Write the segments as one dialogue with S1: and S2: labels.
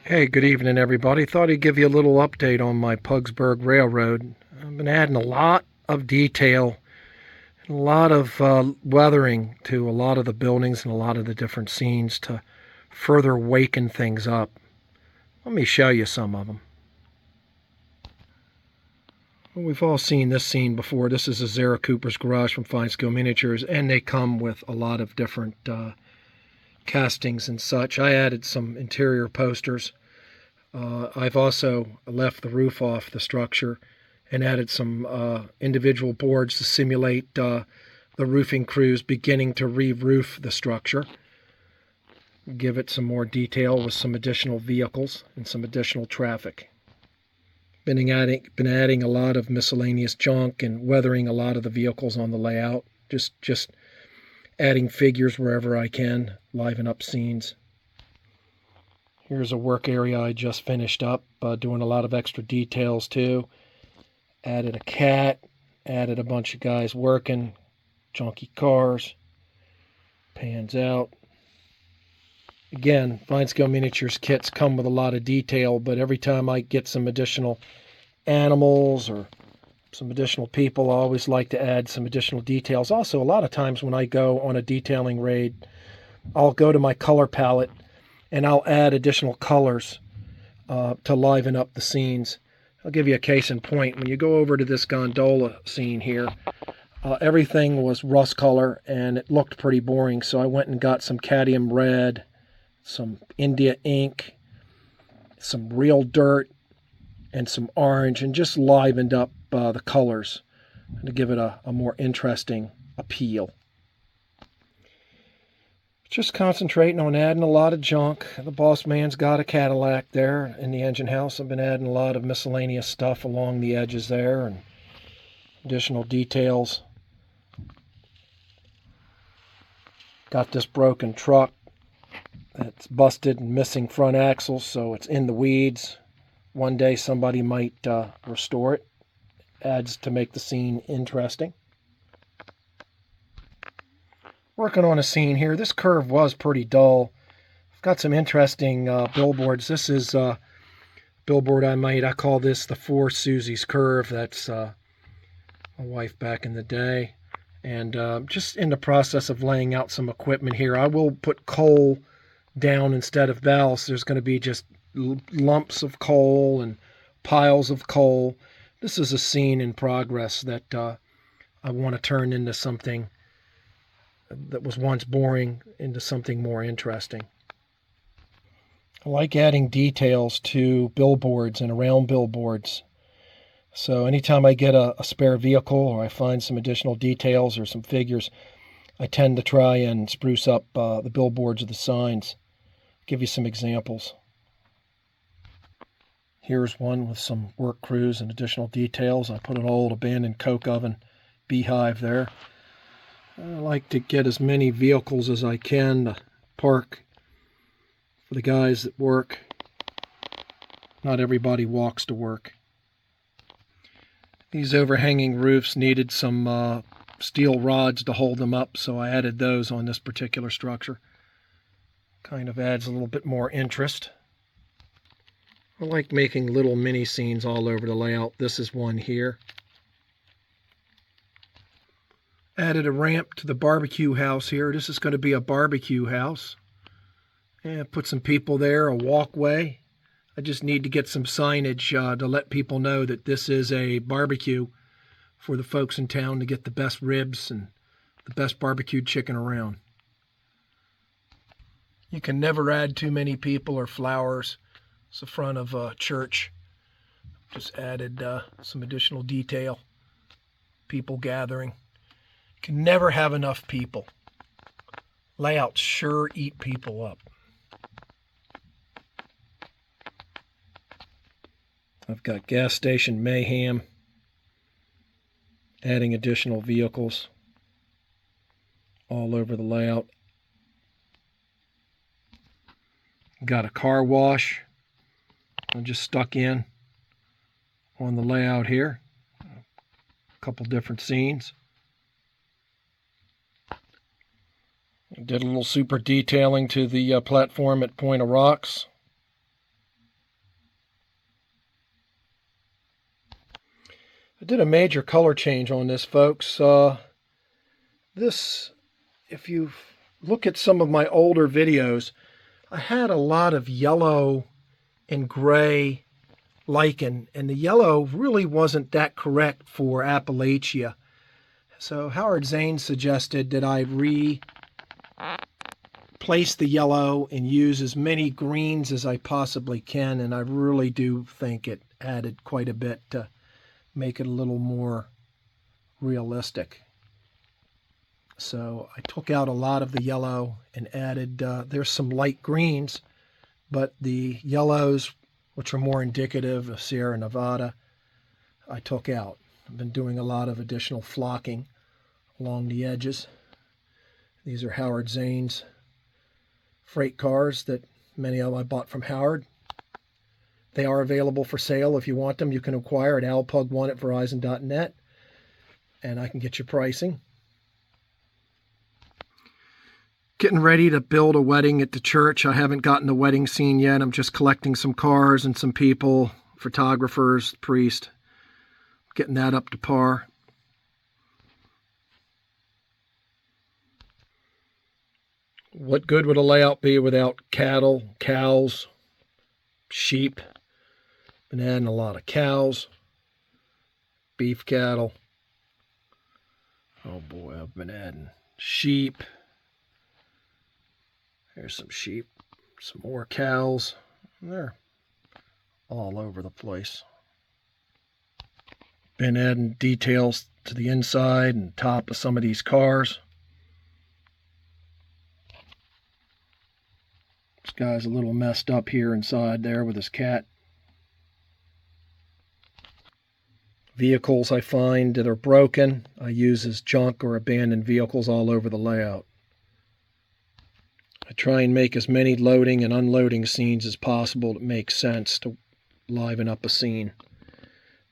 S1: Hey, good evening, everybody. Thought I'd give you a little update on my Pugsburg Railroad. I've been adding a lot of detail, a lot of weathering to a lot of the buildings and a lot of the different scenes to further waken things up. Let me show you some of them. Well, we've all seen this scene before. This is a Zara Cooper's garage from Fine Skill Miniatures, and they come with a lot of different castings and such. I added some interior posters. I've also left the roof off the structure and added some individual boards to simulate the roofing crews beginning to re-roof the structure. Give it some more detail with some additional vehicles and some additional traffic. Been adding a lot of miscellaneous junk and weathering a lot of the vehicles on the layout. Just adding figures wherever I can, liven up scenes. Here's a work area I just finished up, doing a lot of extra details too. Added a cat, added a bunch of guys working, junky cars, pans out. Again, Fine Scale Miniatures kits come with a lot of detail, but every time I get some additional animals or some additional people, I always like to add some additional details. Also, a lot of times when I go on a detailing raid, I'll go to my color palette and I'll add additional colors to liven up the scenes. I'll give you a case in point. When you go over to this gondola scene here, everything was rust color and it looked pretty boring, so I went and got some cadmium red, some India ink, some real dirt, and some orange, and just livened up the colors to give it a more interesting appeal. Just concentrating on adding a lot of junk. The boss man's got a Cadillac there in the engine house. I've been adding a lot of miscellaneous stuff along the edges there and additional details. Got this broken truck that's busted and missing front axles, so it's in the weeds. One day somebody might restore it. Adds to make the scene interesting. Working on a scene here. This curve was pretty dull. I've got some interesting billboards. This is a billboard I made. I call this the Four Susie's Curve. That's my wife back in the day. And just in the process of laying out some equipment here. I will put coal down instead of ballast. There's going to be just lumps of coal and piles of coal. This is a scene in progress that I want to turn into something that was once boring into something more interesting. I like adding details to billboards and around billboards. So anytime I get a spare vehicle or I find some additional details or some figures, I tend to try and spruce up the billboards or the signs. Give you some examples. Here's one with some work crews and additional details. I put an old abandoned coke oven beehive there. I like to get as many vehicles as I can to park for the guys that work. Not everybody walks to work. These overhanging roofs needed some steel rods to hold them up, so I added those on this particular structure. Kind of adds a little bit more interest. I like making little mini scenes all over the layout. This is one here. Added a ramp to the barbecue house here. This is going to be a barbecue house. And put some people there, a walkway. I just need to get some signage to let people know that this is a barbecue for the folks in town to get the best ribs and the best barbecued chicken around. You can never add too many people or flowers. It's the front of a church. Just added some additional detail. People gathering. Can never have enough people. Layouts sure eat people up. I've got gas station mayhem. Adding additional vehicles all over the layout. Got a car wash. I just stuck in on the layout here. A couple different scenes. Did a little super detailing to the platform at Point of Rocks. I did a major color change on this, folks. This, if you look at some of my older videos, I had a lot of yellow and gray lichen, and the yellow really wasn't that correct for Appalachia. So Howard Zane suggested that I replace the yellow and use as many greens as I possibly can, and I really do think it added quite a bit to make it a little more realistic. So I took out a lot of the yellow and added, there's some light greens, but the yellows, which are more indicative of Sierra Nevada, I took out. I've been doing a lot of additional flocking along the edges. These are Howard Zane's freight cars that many of them I bought from Howard. They are available for sale. If you want them, you can acquire at alpug1@verizon.net, and I can get you pricing. Getting ready to build a wedding at the church. I haven't gotten the wedding scene yet. I'm just collecting some cars and some people, photographers, priest, getting that up to par. What good would a layout be without cattle, cows, sheep? Been adding a lot of cows, beef cattle. Oh boy, I've been adding sheep. Here's some sheep, some more cows. They're all over the place. Been adding details to the inside and top of some of these cars. This guy's a little messed up here inside there with his cat. Vehicles I find that are broken, I use as junk or abandoned vehicles all over the layout. I try and make as many loading and unloading scenes as possible that make sense to liven up a scene.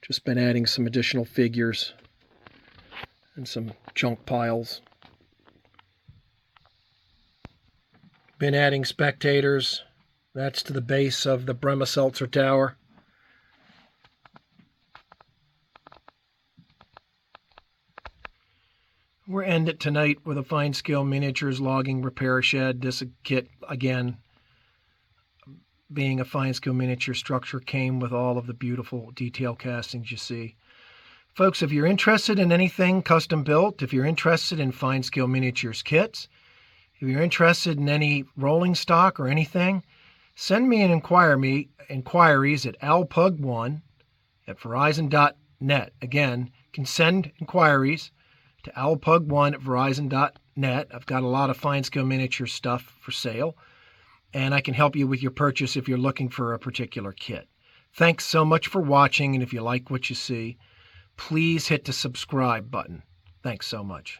S1: Just been adding some additional figures and some junk piles. Been adding spectators. That's to the base of the Bremer-Seltzer Tower. We're ending tonight with a Fine Scale Miniatures logging repair shed. This kit, again, being a Fine Scale Miniature structure, came with all of the beautiful detail castings you see. Folks, if you're interested in anything custom built, if you're interested in Fine Scale Miniatures kits, if you're interested in any rolling stock or anything, send me an inquiries at alpug1@verizon.net. Again, you can send inquiries to alpug1@verizon.net. I've got a lot of Fine Scale Miniature stuff for sale, and I can help you with your purchase if you're looking for a particular kit. Thanks so much for watching, and if you like what you see, please hit the subscribe button. Thanks so much.